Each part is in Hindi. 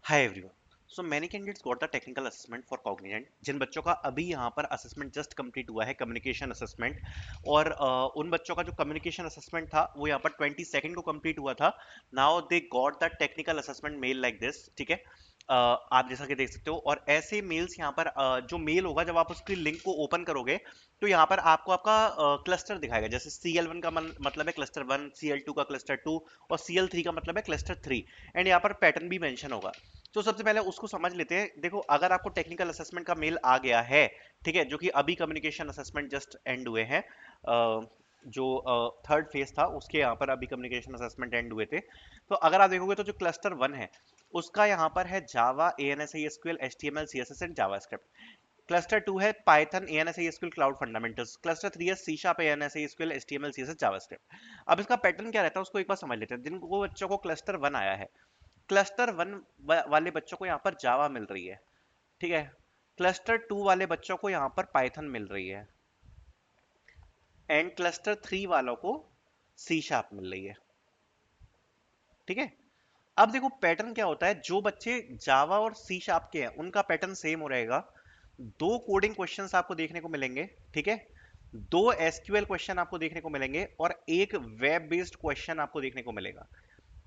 Hi everyone. So many candidates got the technical assessment for Cognizant. जिन बच्चों का अभी यहाँ पर असेसमेंट जस्ट कंप्लीट हुआ है, कम्युनिकेशन असेसमेंट, और उन बच्चों का जो कम्युनिकेशन असेसमेंट था वो यहाँ पर 22 को कंप्लीट हुआ था। Now they got the technical assessment mail like this, ठीक है। आप जैसा कि देख सकते हो, और ऐसे मेल्स यहाँ पर जो मेल होगा जब आप उसकी लिंक को ओपन करोगे तो यहाँ पर आपको आपका क्लस्टर दिखाएगा। जैसे CL1 का मतलब है क्लस्टर 1, CL2 का क्लस्टर 2 और CL3 का मतलब है क्लस्टर 3। एंड यहाँ पर पैटर्न भी मेंशन होगा। तो सबसे पहले उसको समझ लेते हैं। देखो, अगर आपको टेक्निकल असेसमेंट का मेल आ गया है, ठीक है, जो कि अभी कम्युनिकेशन असेसमेंट जस्ट एंड हुए हैं, जो थर्ड फेज था उसके यहाँ पर अभी कम्युनिकेशन असेसमेंट एंड हुए थे। तो अगर आप देखोगे तो जो क्लस्टर 1 है उसका यहाँ पर है Java, ANSI SQL, HTML CSS and JavaScript. Cluster 2 है Python, ANSI SQL, cloud fundamentals. Cluster 3 है C sharp, ANSI SQL, HTML CSS, JavaScript. अब इसका पैटर्न क्या रहता है उसको एक बार समझ लेते हैं। जिनको बच्चों को क्लस्टर 1 आया है, क्लस्टर 1 वाले बच्चों को यहाँ पर जावा मिल रही है, ठीक है। क्लस्टर 2 वाले बच्चों को यहाँ पर पाइथन मिल रही है, एंड क्लस्टर 3 वालों को सी शार्प मिल रही है, ठीक है। अब देखो पैटर्न क्या होता है। जो बच्चे जावा और सी शार्प के हैं उनका पैटर्न सेम हो रहेगा। दो कोडिंग क्वेश्चंस आपको देखने को मिलेंगे, ठीक है। दो एसक्यूएल क्वेश्चन आपको देखने को मिलेंगे और एक वेब बेस्ड क्वेश्चन आपको देखने को मिलेगा।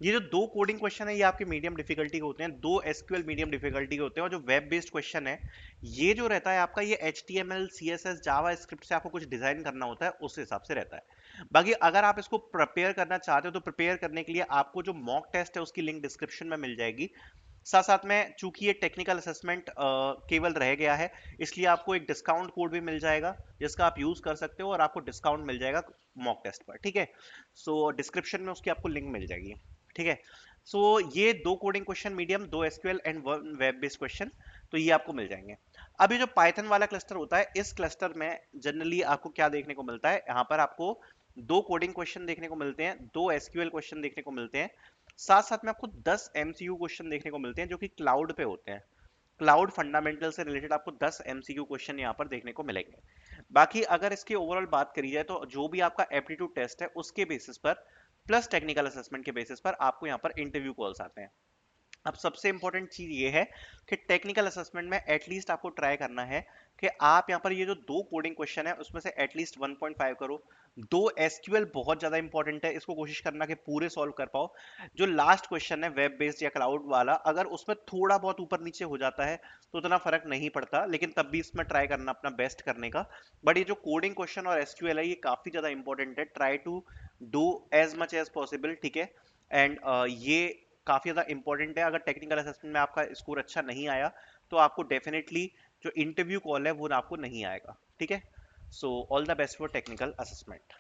ये जो दो कोडिंग क्वेश्चन है ये आपके मीडियम डिफिकल्टी के होते हैं, दो एसक्यूएल मीडियम डिफिकल्टी के होते हैं, और जो वेब बेस्ड क्वेश्चन है ये जो रहता है आपका, ये HTML CSS जावा स्क्रिप्ट से आपको कुछ डिजाइन करना होता है, उस हिसाब से रहता है। बाकी अगर आप इसको प्रिपेयर करना चाहते हो तो प्रिपेयर करने के लिए आपको जो मॉक टेस्ट है उसकी लिंक डिस्क्रिप्शन में मिल जाएगी। साथ साथ में चूंकि ये टेक्निकल असेसमेंट केवल रह गया है, इसलिए आपको एक डिस्काउंट कोड भी मिल जाएगा जिसका आप यूज कर सकते हो और आपको डिस्काउंट मिल जाएगा मॉक टेस्ट पर, ठीक है। सो डिस्क्रिप्शन में उसकी आपको लिंक मिल जाएगी, ठीक है। सो ये दो कोडिंग क्वेश्चन मीडियम, दो SQL and one web based question, तो ये आपको मिल जाएंगे। अब ये जो पाइथन वाला क्लस्टर होता है, इस क्लस्टर में जनरली आपको क्या देखने को मिलता है, यहाँ पर आपको दो कोडिंग क्वेश्चन देखने को मिलते हैं, दो एसक्यूएल क्वेश्चन देखने को मिलते हैं। साथ साथ में आपको 10 MCQ क्वेश्चन देखने को मिलते हैं जो कि क्लाउड पे होते हैं। क्लाउड फंडामेंटल से रिलेटेड आपको 10 MCQ क्वेश्चन यहाँ पर देखने को मिलेंगे। बाकी अगर इसकी ओवरऑल बात करी जाए तो जो भी आपका एप्टीट्यूड टेस्ट है उसके बेसिस पर प्लस टेक्निकल असेसमेंट के बेसिस पर आपको यहाँ पर इंटरव्यू कॉल्स आते हैं। अब सबसे इंपॉर्टेंट चीज ये है कि टेक्निकल असेसमेंट में एटलीस्ट आपको ट्राई करना है कि आप यहाँ पर ये जो दो कोडिंग क्वेश्चन है उसमें से एटलीस्ट 1.5 करो। दो एसक्यूएल बहुत ज्यादा इंपॉर्टेंट है, इसको कोशिश करना कि पूरे सॉल्व कर पाओ। जो लास्ट क्वेश्चन है वेब बेस्ड या क्लाउड वाला, अगर उसमें थोड़ा बहुत ऊपर नीचे हो जाता है तो उतना फर्क नहीं पड़ता, लेकिन तब भी इसमें ट्राई करना अपना बेस्ट करने का। बट ये जो कोडिंग क्वेश्चन और एसक्यूएल है ये काफी ज्यादा इंपॉर्टेंट है। Try to do as much as possible, ठीक है। एंड ये काफी ज्यादा इंपॉर्टेंट है। अगर टेक्निकल असेसमेंट में आपका स्कोर अच्छा नहीं आया तो आपको डेफिनेटली जो इंटरव्यू कॉल है वो आपको नहीं आएगा, ठीक है। So all the best for technical assessment.